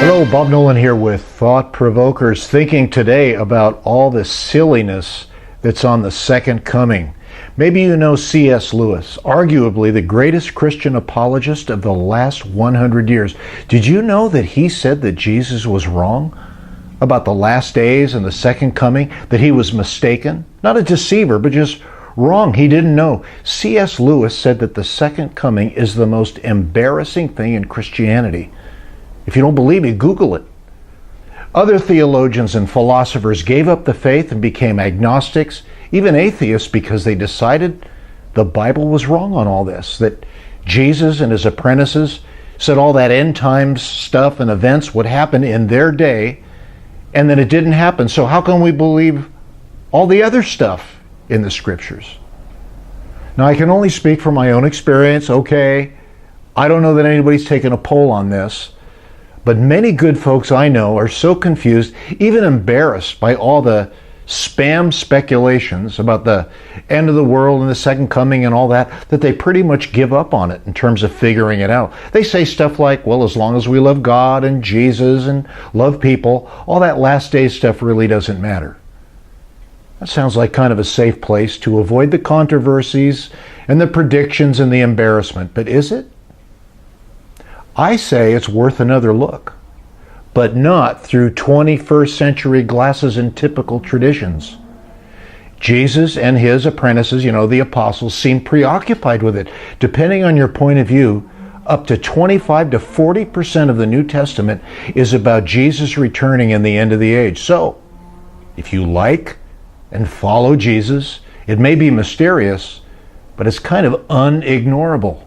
Hello, Bob Nolan here with Thought Provokers, thinking today about all the silliness that's on the second coming. Maybe you know C.S. Lewis, arguably the greatest Christian apologist of the last 100 years. Did you know that he said that Jesus was wrong about the last days and the second coming, that he was mistaken? Not a deceiver, but just wrong. He didn't know. C.S. Lewis said that the second coming is the most embarrassing thing in Christianity. If you don't believe me, Google it. Other theologians and philosophers gave up the faith and became agnostics, even atheists, because they decided the Bible was wrong on all this, that Jesus and his apprentices said all that end times stuff and events would happen in their day, and then it didn't happen. So how can we believe all the other stuff in the scriptures? Now, I can only speak from my own experience, okay? I don't know that anybody's taken a poll on this. But many good folks I know are so confused, even embarrassed by all the spam speculations about the end of the world and the second coming and all that, that they pretty much give up on it in terms of figuring it out. They say stuff like, well, as long as we love God and Jesus and love people, all that last day stuff really doesn't matter. That sounds like kind of a safe place to avoid the controversies and the predictions and the embarrassment, but is it? I say it's worth another look, but not through 21st century glasses and typical traditions. Jesus and his apprentices, the apostles, seem preoccupied with it. Depending on your point of view, up to 25 to 40% of the New Testament is about Jesus returning in the end of the age. So, if you like and follow Jesus, it may be mysterious, but it's kind of unignorable.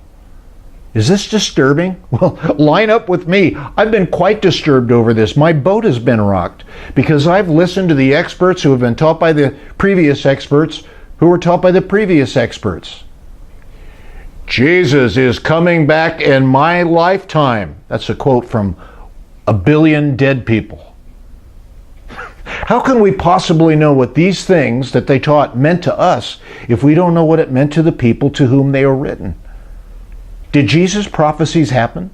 Is this disturbing? Well, line up with me. I've been quite disturbed over this. My boat has been rocked because I've listened to the experts who have been taught by the previous experts who were taught by the previous experts. Jesus is coming back in my lifetime. That's a quote from a billion dead people. How can we possibly know what these things that they taught meant to us if we don't know what it meant to the people to whom they were written? Did Jesus' prophecies happen?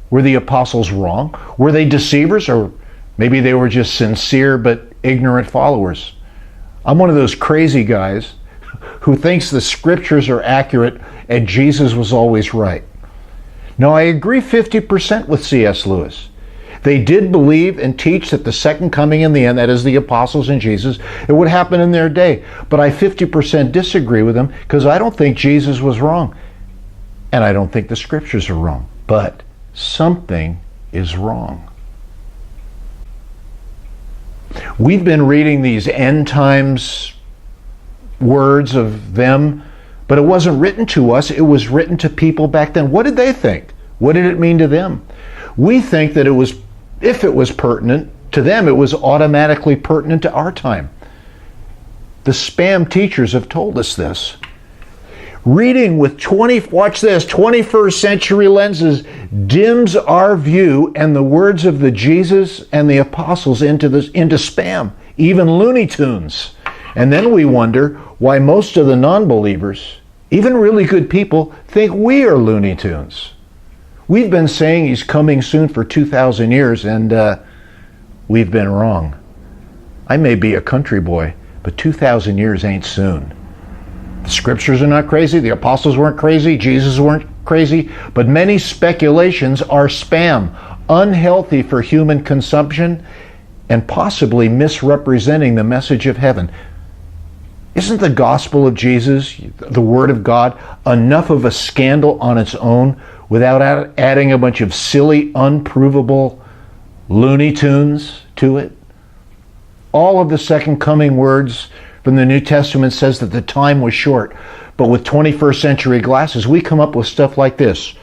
Were the apostles wrong? Were they deceivers? Or maybe they were just sincere but ignorant followers? I'm one of those crazy guys who thinks the scriptures are accurate and Jesus was always right. Now, I agree 50% with C.S. Lewis. They did believe and teach that the second coming in the end, that is the apostles and Jesus, it would happen in their day. But I 50% disagree with them because I don't think Jesus was wrong. And I don't think the scriptures are wrong, but something is wrong. We've been reading these end times words of them, but it wasn't written to us, it was written to people back then. What did they think? What did it mean to them? We think that if it was pertinent to them, it was automatically pertinent to our time. The spam teachers have told us this. Reading with 21st century lenses dims our view and the words of the Jesus and the apostles into spam, even Looney Tunes. And then we wonder why most of the non-believers, even really good people, think we are Looney Tunes. We've been saying he's coming soon for 2,000 years, and we've been wrong. I may be a country boy, but 2,000 years ain't soon. The scriptures are not crazy, the apostles weren't crazy, Jesus weren't crazy, but many speculations are spam, unhealthy for human consumption, and possibly misrepresenting the message of heaven. Isn't the gospel of Jesus, the Word of God, enough of a scandal on its own without adding a bunch of silly, unprovable Looney Tunes to it? All of the second coming words from the New Testament says that the time was short. But with 21st century glasses, we come up with stuff like this.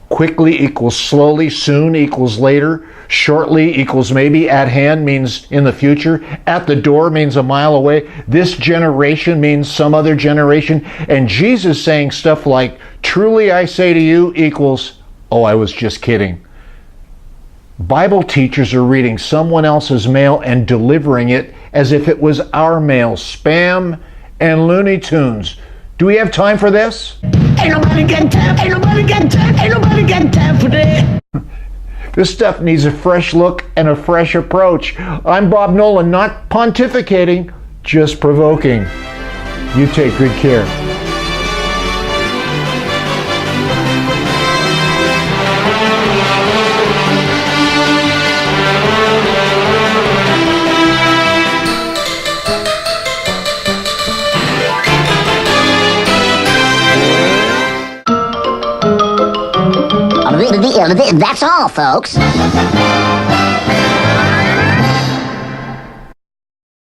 Quickly equals slowly, soon equals later, shortly equals maybe, at hand means in the future, at the door means a mile away, this generation means some other generation, and Jesus saying stuff like, truly I say to you equals, oh, I was just kidding. Bible teachers are reading someone else's mail and delivering it as if it was our mail. Spam and Looney Tunes. Do we have time for this? Ain't nobody got time, ain't nobody got time, ain't nobody got time for that. This stuff needs a fresh look and a fresh approach. I'm Bob Nolan, not pontificating, just provoking. You take good care. That's all, folks.